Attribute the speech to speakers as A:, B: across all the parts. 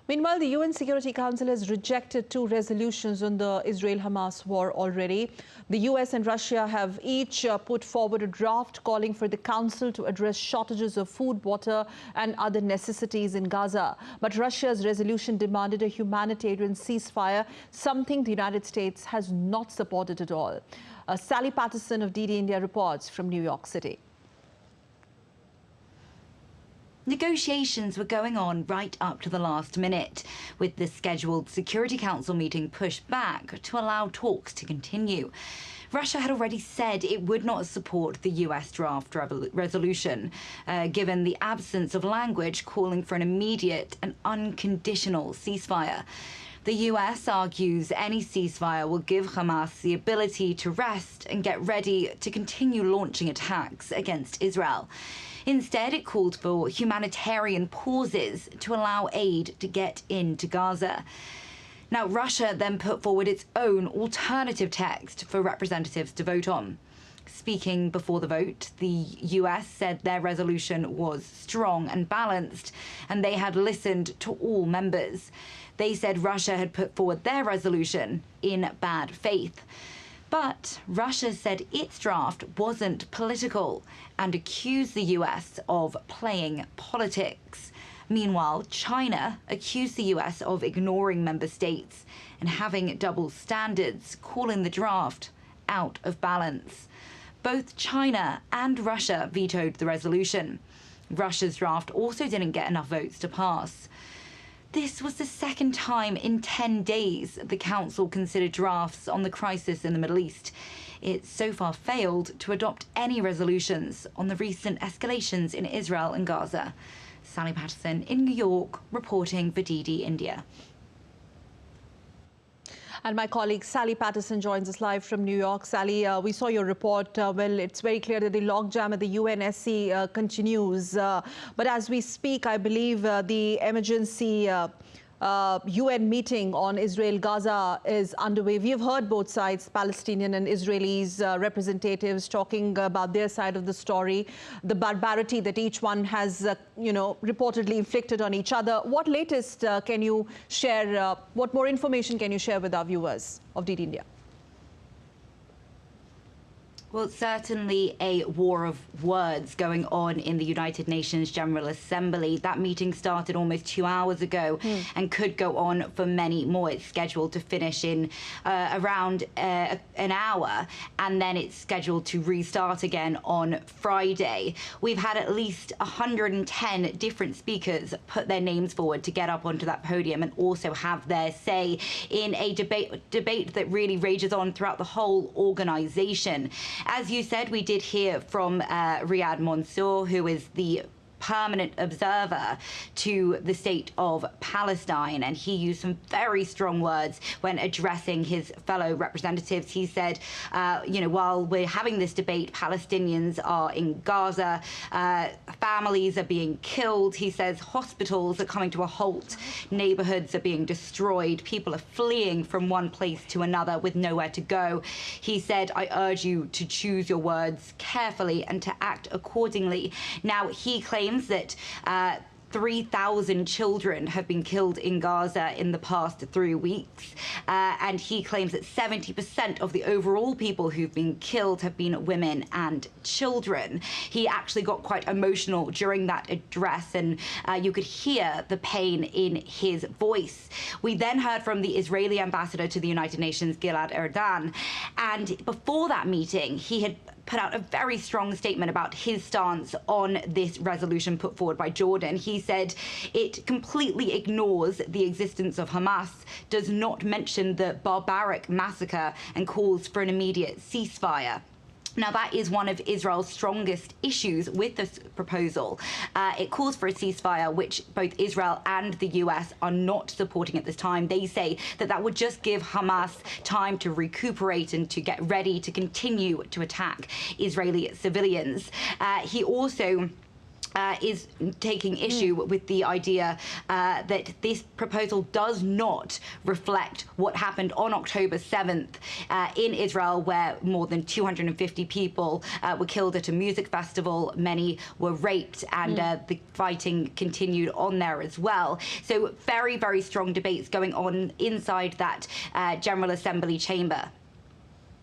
A: Meanwhile, the UN Security Council has rejected 2 resolutions on the Israel-Hamas war already. The US and Russia have each put forward a draft calling for the Council to address shortages of food, water and other necessities in Gaza. But Russia's resolution demanded a humanitarian ceasefire, something the United States has not supported at all. Sally Patterson of DD India reports from New York City.
B: Negotiations were going on right up to the last minute, with the scheduled Security Council meeting pushed back to allow talks to continue. Russia had already said it would not support the US draft resolution, given the absence of language calling for an immediate and unconditional ceasefire. The US argues any ceasefire will give Hamas the ability to rest and get ready to continue launching attacks against Israel. Instead, it called for humanitarian pauses to allow aid to get into Gaza. Now, Russia then put forward its own alternative text for representatives to vote on. Speaking before the vote, the US said their resolution was strong and balanced, and they had listened to all members. They said Russia had put forward their resolution in bad faith. But Russia said its draft wasn't political and accused the US of playing politics. Meanwhile, China accused the US of ignoring member states and having double standards, calling the draft out of balance. Both China and Russia vetoed the resolution. Russia's draft also didn't get enough votes to pass. This was the second time in 10 days the Council considered drafts on the crisis in the Middle East. It so far failed to adopt any resolutions on the recent escalations in Israel and Gaza. Sally Patterson in New York, reporting for DD India.
A: And my colleague Sally Patterson joins us live from New York. Sally, we saw your report. Well, it's very clear that the logjam at the U.N.S.C. continues. But as we speak, I believe the emergency UN meeting on Israel-Gaza is underway. We've heard both sides, Palestinian and Israelis representatives, talking about their side of the story, the barbarity that each one has, reportedly inflicted on each other. What latest can you share? What more information can you share with our viewers of DD India?
B: Well, certainly a war of words going on in the United Nations General Assembly. That meeting started almost 2 hours ago and could go on for many more. It's scheduled to finish in around an hour, and then it's scheduled to restart again on Friday. We've had at least 110 different speakers put their names forward to get up onto that podium and also have their say in a debate that really rages on throughout the whole organization. As you said, we did hear from Riyad Mansour, who is the permanent observer to the state of Palestine, and he used some very strong words when addressing his fellow representatives. He said, while we're having this debate, Palestinians are in Gaza, families are being killed. He says hospitals are coming to a halt, neighborhoods are being destroyed, people are fleeing from one place to another with nowhere to go. He said, I urge you to choose your words carefully and to act accordingly. Now, he claims that 3,000 children have been killed in Gaza in the past 3 weeks, and he claims that 70% of the overall people who've been killed have been women and children. He actually got quite emotional during that address, and you could hear the pain in his voice. We then heard from the Israeli ambassador to the United Nations, Gilad Erdan, and before that meeting, he had put out a very strong statement about his stance on this resolution put forward by Jordan. He said it completely ignores the existence of Hamas, does not mention the barbaric massacre, and calls for an immediate ceasefire. Now, that is one of Israel's strongest issues with this proposal. It calls for a ceasefire, which both Israel and the US are not supporting at this time. They say that that would just give Hamas time to recuperate and to get ready to continue to attack Israeli civilians. He also is taking issue with the idea that this proposal does not reflect what happened on October 7th in Israel, where more than 250 people were killed at a music festival. Many were raped, and the fighting continued on there as well. So very, very strong debates going on inside that General Assembly chamber.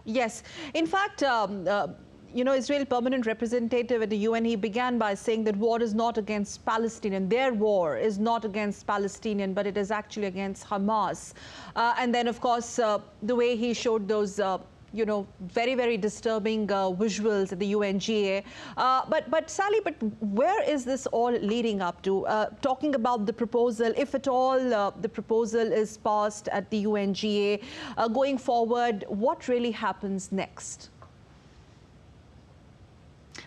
A: Yes. In fact, Israel permanent representative at the UN, he began by saying that war is not against Palestinian. Their war is not against Palestinian, but it is actually against Hamas. And then, of course, the way he showed those very, very disturbing visuals at the UNGA. But Sally, where is this all leading up to? Talking about the proposal, if at all the proposal is passed at the UNGA, going forward, what really happens next?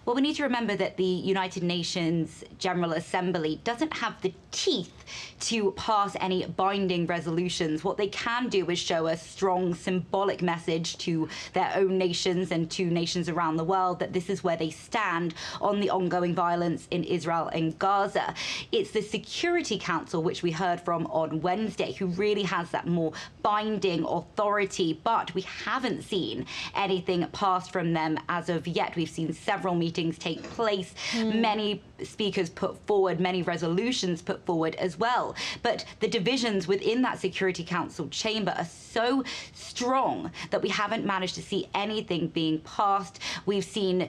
B: Well, we need to remember that the United Nations General Assembly doesn't have the teeth to pass any binding resolutions. What they can do is show a strong symbolic message to their own nations and to nations around the world that this is where they stand on the ongoing violence in Israel and Gaza. It's the Security Council, which we heard from on Wednesday, who really has that more binding authority, but we haven't seen anything passed from them as of yet. We've seen several meetings take place, many speakers put forward, many resolutions put forward as well. But the divisions within that Security Council chamber are so strong that we haven't managed to see anything being passed. We've seen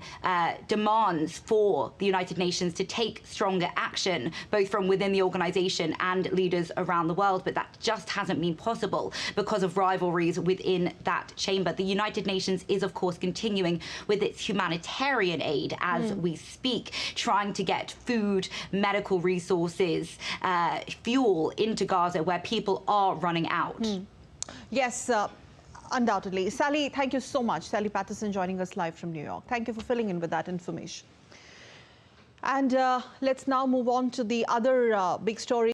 B: demands for the United Nations to take stronger action, both from within the organization and leaders around the world, but that just hasn't been possible because of rivalries within that chamber. The United Nations is, of course, continuing with its humanitarian aid as we speak, trying to get food, medical resources, fuel into Gaza, where people are running out.
A: Yes, undoubtedly. Sally, thank you so much. Sally Patterson joining us live from New York. Thank you for filling in with that information. And let's now move on to the other big story.